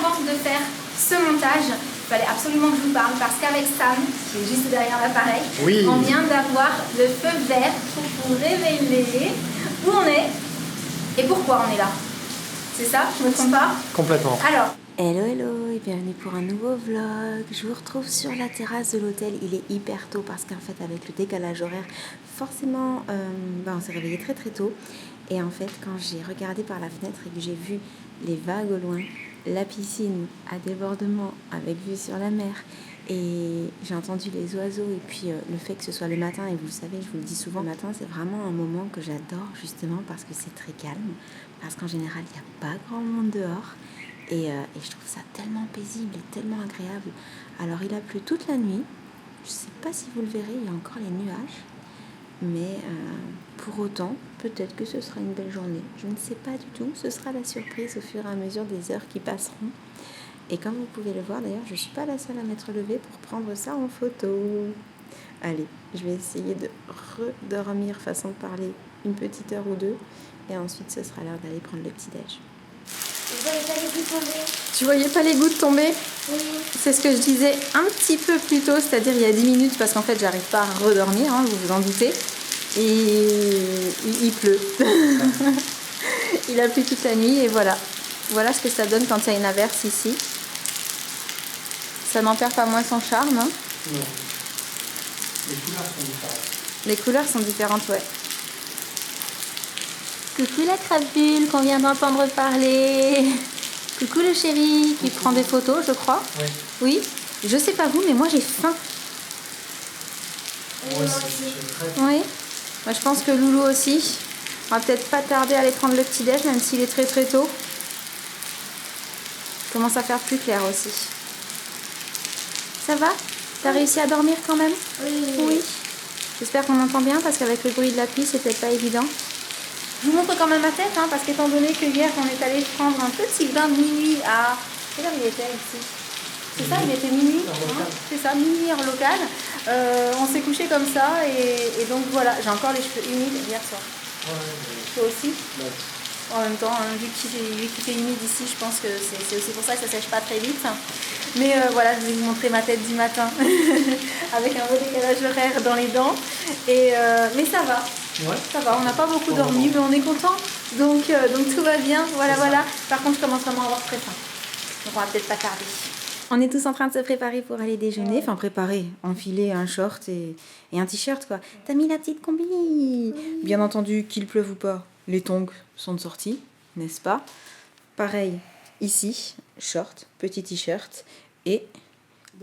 avant de faire ce montage, il fallait absolument que je vous parle parce qu'avec Sam, qui est juste derrière l'appareil, oui. On vient d'avoir le feu vert pour vous révéler où on est et pourquoi on est là. C'est ça? Je me trompe pas? Complètement. Alors. Hello hello et bienvenue pour un nouveau vlog. Je vous retrouve sur la terrasse de l'hôtel. Il est hyper tôt parce qu'en fait avec le décalage horaire, forcément on s'est réveillé très très tôt. Et en fait quand j'ai regardé par la fenêtre et que j'ai vu les vagues au loin, la piscine à débordement avec vue sur la mer et j'ai entendu les oiseaux et puis le fait que ce soit le matin, et vous le savez, je vous le dis souvent, le matin c'est vraiment un moment que j'adore justement parce que c'est très calme, parce qu'en général il n'y a pas grand monde dehors. Et je trouve ça tellement paisible et tellement agréable. Alors il a plu toute la nuit. Je ne sais pas si vous le verrez, il y a encore les nuages. Mais pour autant, peut-être que ce sera une belle journée. Je ne sais pas du tout. Ce sera la surprise au fur et à mesure des heures qui passeront. Et comme vous pouvez le voir, d'ailleurs, je ne suis pas la seule à m'être levée pour prendre ça en photo. Allez, je vais essayer de redormir, façon de parler, une petite heure ou deux. Et ensuite, ce sera l'heure d'aller prendre le petit-déj. Je voyais pas les gouttes tomber. Tu voyais pas les gouttes tomber? Oui. C'est ce que je disais un petit peu plus tôt, c'est-à-dire il y a 10 minutes, parce qu'en fait j'arrive pas à redormir, hein, vous vous en doutez. Et il pleut. Il a plu toute la nuit et voilà. Voilà ce que ça donne quand il y a une averse ici. Ça n'en perd pas moins son charme. Hein. Non. Les couleurs sont différentes. Les couleurs sont différentes, ouais. Coucou la crapule qu'on vient d'entendre parler. Coucou le chéri qui prend des photos, je crois. Oui. Oui. Je sais pas vous, mais moi j'ai faim. Moi aussi. J'ai très... Oui. Moi, je pense que Loulou aussi. On va peut-être pas tarder à aller prendre le petit-déj, même s'il est très très tôt. Il commence à faire plus clair aussi. Ça va? T'as réussi à dormir quand même? Oui. J'espère qu'on entend bien parce qu'avec le bruit de la pluie, c'est peut-être pas évident. Je vous montre quand même ma tête, hein, parce qu'étant donné que hier, on est allé prendre un petit bain de minuit à... Quelle heure il était ici? C'est ça, il était minuit. Hein, c'est ça, minuit heure locale. On s'est couché comme ça et donc voilà, j'ai encore les cheveux humides hier soir. Toi aussi? Ouais. En même temps, hein, vu qu'il fait humide ici, je pense que c'est aussi pour ça que ça sèche pas très vite. Mais voilà, je vais vous montrer ma tête du matin avec un beau décalage horaire dans les dents. Mais ça va. Ouais. Ça va, on n'a pas beaucoup dormi, mais on est content. Donc tout va bien. Voilà, voilà. Par contre, je commence vraiment à avoir très faim. Donc on va peut-être pas tarder. On est tous en train de se préparer pour aller déjeuner. Enfin, préparer, enfiler un short et un t-shirt, quoi. T'as mis la petite combi. Bien entendu, qu'il pleuve ou pas, les tongs sont de sortie, n'est-ce pas? Pareil, ici, short, petit t-shirt. Et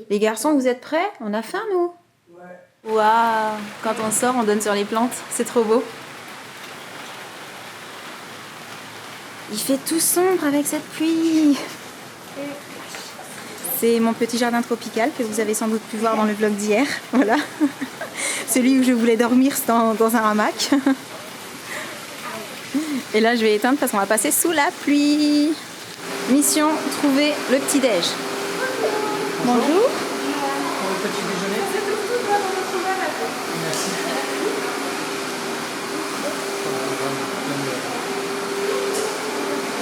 les garçons, vous êtes prêts? On a faim, nous? Ouais. Waouh! Quand on sort, on donne sur les plantes. C'est trop beau. Il fait tout sombre avec cette pluie. C'est mon petit jardin tropical que vous avez sans doute pu voir dans le vlog d'hier. Voilà. Celui où je voulais dormir dans un hamac. Et là, je vais éteindre parce qu'on va passer sous la pluie. Mission, trouver le petit-déj. Bonjour. Pour le petit déjeuner. Merci.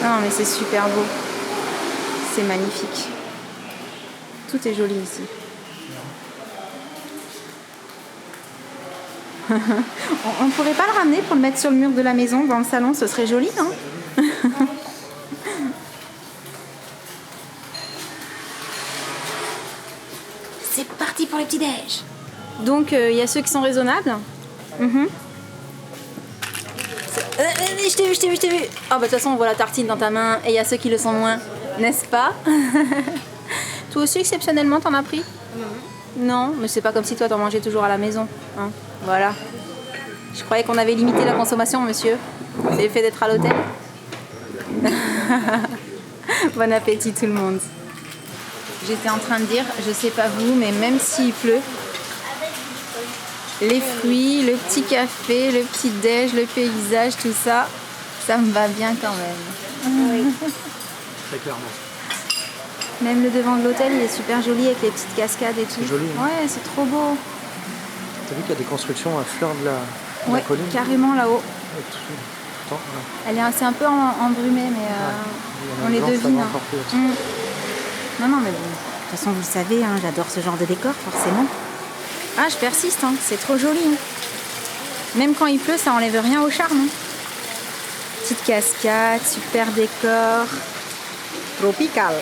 Non, mais c'est super beau. C'est magnifique. Tout est joli ici. On pourrait pas le ramener pour le mettre sur le mur de la maison, dans le salon, ce serait joli, non? C'est parti pour le petit-déj. Donc, il y a ceux qui sont raisonnables. Je t'ai vu. Ah, bah, de toute façon, on voit la tartine dans ta main. Et il y a ceux qui le sont moins, n'est-ce pas? Toi aussi, exceptionnellement, t'en as pris? Non, mais c'est pas comme si toi, t'en mangeais toujours à la maison. Hein, voilà. Je croyais qu'on avait limité la consommation, monsieur. C'est le fait d'être à l'hôtel. Bon appétit, tout le monde. J'étais en train de dire, je sais pas vous, mais même s'il pleut, les fruits, le petit café, le petit déj, le paysage, tout ça, ça me va bien quand même. Oui. Très clairement. Même le devant de l'hôtel, il est super joli avec les petites cascades et tout. C'est joli. Hein. Ouais, c'est trop beau. T'as vu qu'il y a des constructions à fleur de la colline? Carrément là-haut. Ouais, tout, ouais. Elle est assez un peu embrumée, mais on les devine. Hein. Non, non, mais bon, de toute façon, vous le savez, hein, j'adore ce genre de décor, forcément. Ah, je persiste, hein, c'est trop joli. Hein. Même quand il pleut, ça enlève rien au charme. Hein. Petite cascade, super décor. Tropical.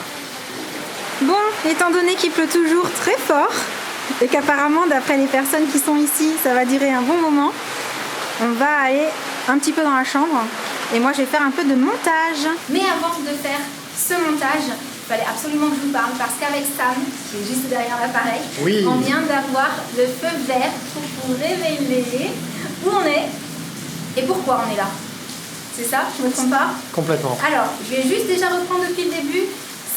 Bon, étant donné qu'il pleut toujours très fort, et qu'apparemment, d'après les personnes qui sont ici, ça va durer un bon moment, on va aller un petit peu dans la chambre. Et moi, je vais faire un peu de montage. Mais avant de faire ce montage, il fallait absolument que je vous parle parce qu'avec Sam, qui est juste derrière l'appareil, Oui. on vient d'avoir le feu vert pour vous révéler où on est et pourquoi on est là. C'est ça? Je ne me trompe pas? Complètement. Alors, je vais juste déjà reprendre depuis le début.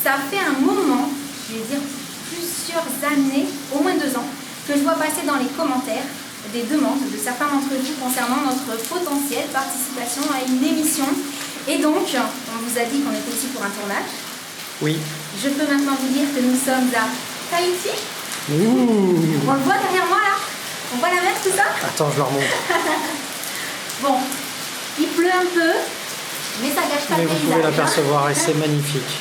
Ça fait un moment, je vais dire plusieurs années, au moins 2 ans, que je vois passer dans les commentaires des demandes de certains d'entre vous concernant notre potentielle participation à une émission. Et donc, on vous a dit qu'on était ici pour un tournage. Oui. Je peux maintenant vous dire que nous sommes à Tahiti. Ouh. On le voit derrière moi là? On voit la mer, tout ça? Attends, je le remonte. Bon, il pleut un peu, mais ça gâche pas Mais le vous paysage. pouvez l'apercevoir et c'est magnifique.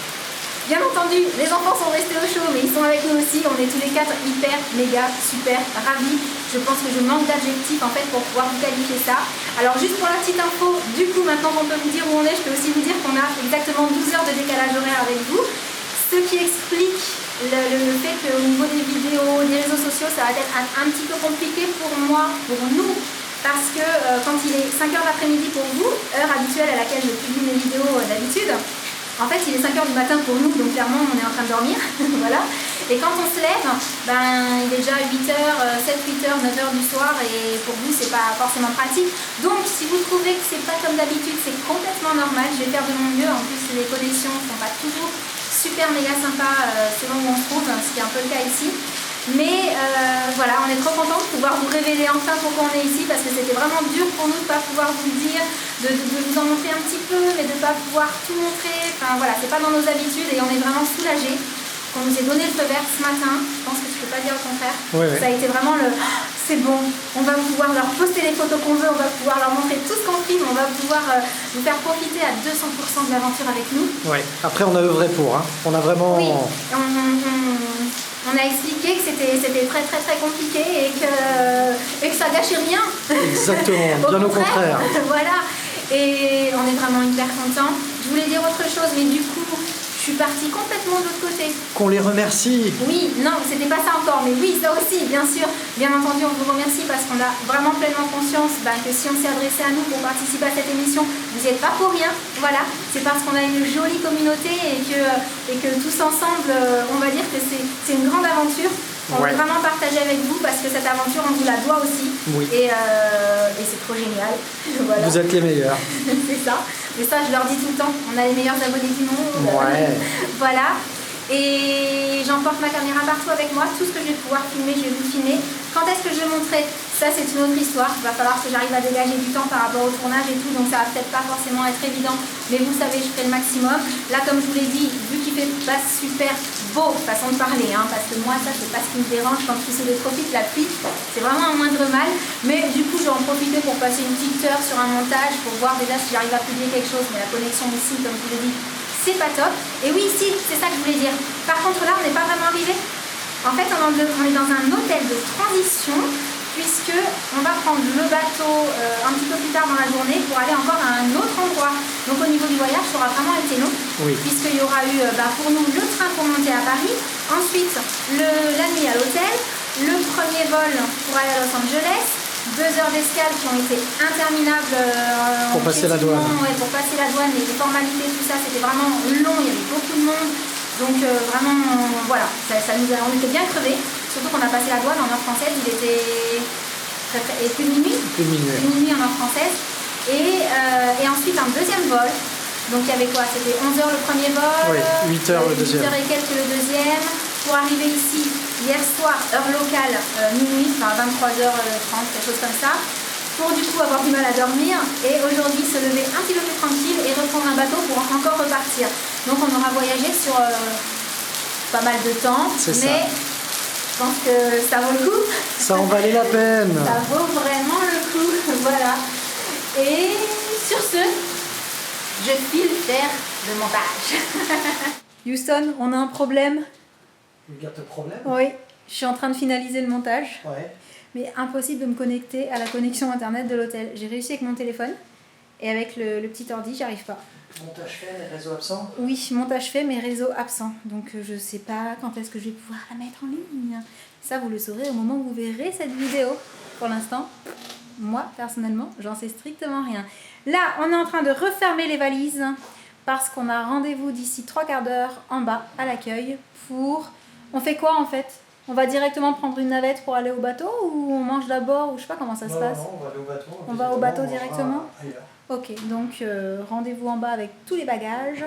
Bien entendu, les enfants sont restés au chaud, mais ils sont avec nous aussi. On est tous les 4 hyper, méga, super ravis. Je pense que je manque d'adjectifs en fait pour pouvoir vous qualifier ça. Alors juste pour la petite info, du coup maintenant qu'on peut vous dire où on est, je peux aussi vous dire qu'on a exactement 12 heures de décalage horaire avec vous. Ce qui explique le fait qu'au niveau des vidéos, des réseaux sociaux, ça va être un petit peu compliqué pour moi, pour nous. Parce que quand il est 5h l'après-midi pour vous, heure habituelle à laquelle je publie mes vidéos d'habitude, en fait, il est 5h du matin pour nous, donc clairement, on est en train de dormir. Voilà. Et quand on se lève, ben, il est déjà 8h, 7, 8h, 9h du soir, et pour vous, c'est pas forcément pratique. Donc, si vous trouvez que c'est pas comme d'habitude, c'est complètement normal. Je vais faire de mon mieux. En plus, les connexions sont pas toujours super méga sympas selon où on se trouve, ce qui est un peu le cas ici. Mais voilà, on est trop contents de pouvoir vous révéler enfin pourquoi on est ici, parce que c'était vraiment dur pour nous de ne pas pouvoir vous le dire, de vous en montrer un petit peu, mais de ne pas pouvoir tout montrer. Enfin voilà, c'est pas dans nos habitudes et on est vraiment soulagés qu'on nous ait donné le feu vert ce matin. Je pense que tu peux pas dire le contraire. Oui, oui. Ça a été vraiment le c'est bon, on va pouvoir leur poster les photos qu'on veut, on va pouvoir leur montrer tout ce qu'on filme, on va pouvoir vous faire profiter à 200% de l'aventure avec nous. Ouais. Après, on a œuvré pour. Hein. On a vraiment. Oui, on a expliqué que c'était très très très compliqué et que ça gâchait rien. Exactement, bien au contraire. Voilà, et on est vraiment hyper contents. Je voulais dire autre chose, mais du coup, je suis partie complètement de l'autre côté. Qu'on les remercie. Oui, non, c'était pas ça encore, mais oui, ça aussi, bien sûr. Bien entendu, on vous remercie parce qu'on a vraiment pleinement conscience que si on s'est adressé à nous pour participer à cette émission, vous n'y êtes pas pour rien. Voilà, c'est parce qu'on a une jolie communauté et que tous ensemble, on va dire que c'est une grande aventure. On veut vraiment partager avec vous parce que cette aventure, on vous la doit aussi. Oui. Et c'est trop génial. Voilà. Vous êtes les meilleurs. C'est ça. Mais ça, je leur dis tout le temps, on a les meilleurs abonnés du monde. Ouais. Voilà. Et j'emporte ma caméra partout avec moi. Tout ce que je vais pouvoir filmer, je vais vous filmer. Quand est-ce que je vais montrer? Ça, c'est une autre histoire. Il va falloir que j'arrive à dégager du temps par rapport au tournage et tout. Donc ça va peut-être pas forcément être évident. Mais vous savez, je fais le maximum. Là, comme je vous l'ai dit, vu qu'il fait pas super beau, façon de parler, hein, parce que moi, ça, c'est pas ce qui me dérange quand il se des tropiques, la pluie. C'est vraiment un moindre mal. Mais du coup, je vais en profiter pour passer une petite heure sur un montage pour voir déjà si j'arrive à publier quelque chose. Mais la connexion ici, comme je vous l'ai dit, c'est pas top. Et oui, si, c'est ça que je voulais dire. Par contre, là, on n'est pas vraiment arrivé. En fait, on est dans un hôtel de transition, puisque on va prendre le bateau un petit peu plus tard dans la journée pour aller encore à un autre endroit. Donc au niveau du voyage, ça aura vraiment été long, puisqu'il y aura eu pour nous le train pour monter à Paris, ensuite la nuit à l'hôtel, le premier vol pour aller à Los Angeles, 2 heures d'escale qui ont été interminables pour passer la douane. Ouais, pour passer la douane, les formalités, tout ça, c'était vraiment long, il y avait beaucoup de monde. Donc vraiment, voilà, on était bien crevés. Surtout qu'on a passé la douane en heure française, il était plus de minuit. Plus de minuit. Plus de minuit en heure française. Et ensuite un deuxième vol. Donc il y avait quoi? C'était 11h le premier vol, oui, 8h le deuxième. 8h et quelques le deuxième. Pour arriver ici, hier soir, heure locale, minuit, enfin 23h30, quelque chose comme ça. Pour du coup avoir du mal à dormir et aujourd'hui se lever un petit peu plus tranquille et reprendre un bateau pour encore repartir. Donc on aura voyagé sur pas mal de temps, mais je pense que ça vaut le coup. Ça en valait la peine. Ça vaut vraiment le coup, voilà. Et sur ce, je file faire le montage. Houston, on a un problème. Regarde le problème. Oui, je suis en train de finaliser le montage. Ouais. Mais impossible de me connecter à la connexion internet de l'hôtel. J'ai réussi avec mon téléphone et avec le petit ordi, j'arrive pas. Montage fait, mais réseau absent. Oui, montage fait, mais réseau absent. Donc je sais pas quand est-ce que je vais pouvoir la mettre en ligne. Ça, vous le saurez au moment où vous verrez cette vidéo. Pour l'instant, moi, personnellement, j'en sais strictement rien. Là, on est en train de refermer les valises parce qu'on a rendez-vous d'ici 3/4 d'heure en bas à l'accueil pour... On fait quoi en fait? On va directement prendre une navette pour aller au bateau ou on mange d'abord ou je sais pas comment ça se passe? Non, on va aller au bateau. On va au bateau directement? Ailleurs. Ok, donc rendez-vous en bas avec tous les bagages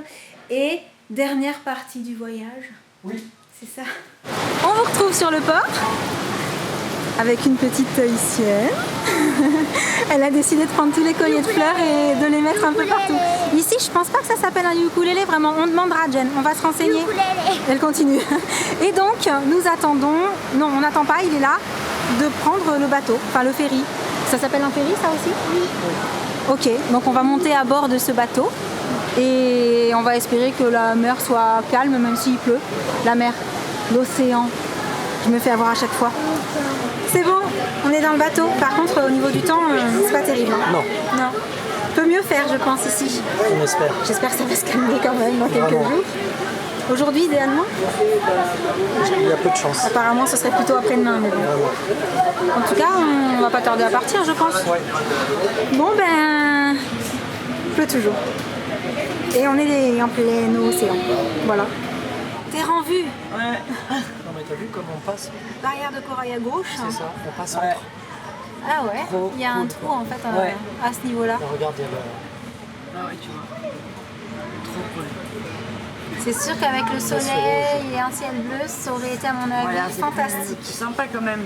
et dernière partie du voyage. Oui. C'est ça. On vous retrouve sur le port avec une petite Tahitienne. Elle a décidé de prendre tous les colliers de fleurs et de les mettre un peu partout. Ici, je pense pas que ça s'appelle un ukulélé, vraiment. On demandera à Jen, on va se renseigner. Elle continue. Et donc, nous attendons, non, on n'attend pas, il est là, de prendre le bateau, enfin le ferry. Ça s'appelle un ferry, ça aussi? Oui. Ok, donc on va monter à bord de ce bateau et on va espérer que la mer soit calme, même s'il pleut. La mer, l'océan, je me fais avoir à chaque fois. C'est bon, on est dans le bateau. Par contre, au niveau du temps, c'est pas terrible. Hein. Non. Peut mieux faire, je pense, ici. On espère. J'espère que ça va se calmer quand même dans quelques jours. Aujourd'hui, idéalement? Il y a peu de chance. Apparemment, ce serait plutôt après-demain. Mais bon. En tout cas, on va pas tarder à partir, je pense. Ouais. Bon, ben... il pleut toujours. Et on est en plein océan. Voilà. Terre en vue. Ouais. Non mais t'as vu comment on passe? Barrière de corail à gauche. C'est ça, on passe entre. Ah ouais, Trop il y a un cool. trou en fait Ouais. à ce niveau-là. Là, regarde, il y a le... Ah oui, tu vois. Trop cool. C'est sûr qu'avec le soleil et un ciel bleu, ça aurait été à mon avis fantastique. C'est sympa quand même.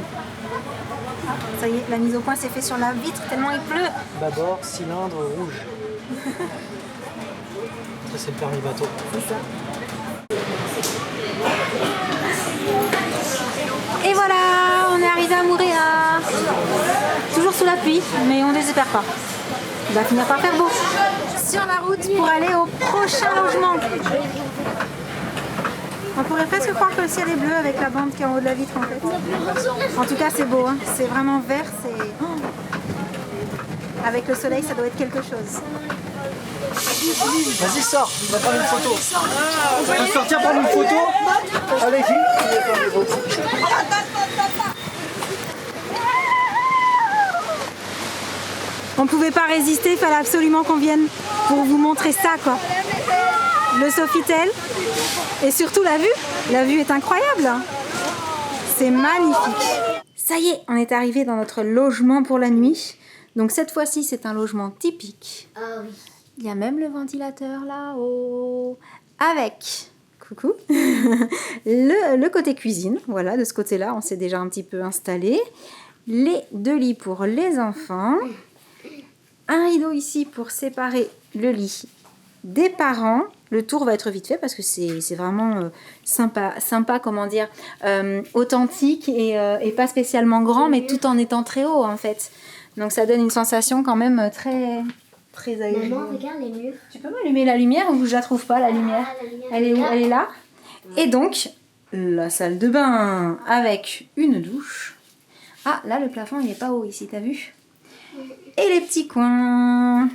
Ah, ça y est, la mise au point s'est faite sur la vitre tellement il pleut. Bâbord, cylindre rouge. Ça c'est le permis bateau. C'est ça. Et voilà, on est arrivé à Moorea. Toujours sous la pluie, mais on désespère pas. Il va finir par faire beau. Sur la route pour aller au prochain logement. On pourrait presque croire que le ciel est bleu avec la bande qui est en haut de la vitre en fait. En tout cas c'est beau, hein. C'est vraiment vert, c'est... Avec le soleil ça doit être quelque chose. Vas-y, sors, on va prendre une photo. On peut sortir prendre une photo. Allez, On pouvait pas résister, il fallait absolument qu'on vienne pour vous montrer ça quoi. Le Sofitel et surtout la vue. La vue est incroyable. C'est magnifique. Ça y est, on est arrivé dans notre logement pour la nuit. Donc cette fois-ci, c'est un logement typique. Ah oui. Il y a même le ventilateur là-haut. Avec, coucou, le côté cuisine. Voilà, de ce côté-là, on s'est déjà un petit peu installé. Les 2 lits pour les enfants. Un rideau ici pour séparer le lit des parents. Le tour va être vite fait parce que c'est vraiment sympa, comment dire, authentique et pas spécialement grand, mais tout en étant très haut en fait. Donc ça donne une sensation quand même très agréable. Maman, regarde les murs. Tu peux m'allumer la lumière ou je la trouve pas la lumière? La lumière Elle est où? là. Elle est là. Et donc, la salle de bain avec une douche. Ah, là le plafond il est pas haut ici, t'as vu? Et les petits coins.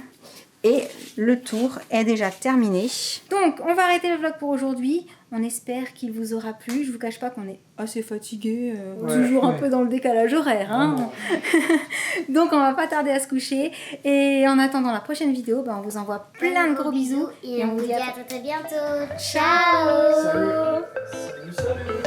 Et le tour est déjà terminé. Donc, on va arrêter le vlog pour aujourd'hui. On espère qu'il vous aura plu. Je vous cache pas qu'on est assez fatigué, toujours un peu dans le décalage horaire. Hein. Donc, on va pas tarder à se coucher. Et en attendant la prochaine vidéo, on vous envoie plein de gros bisous. Et on vous dit à très bientôt. Ciao. Salut.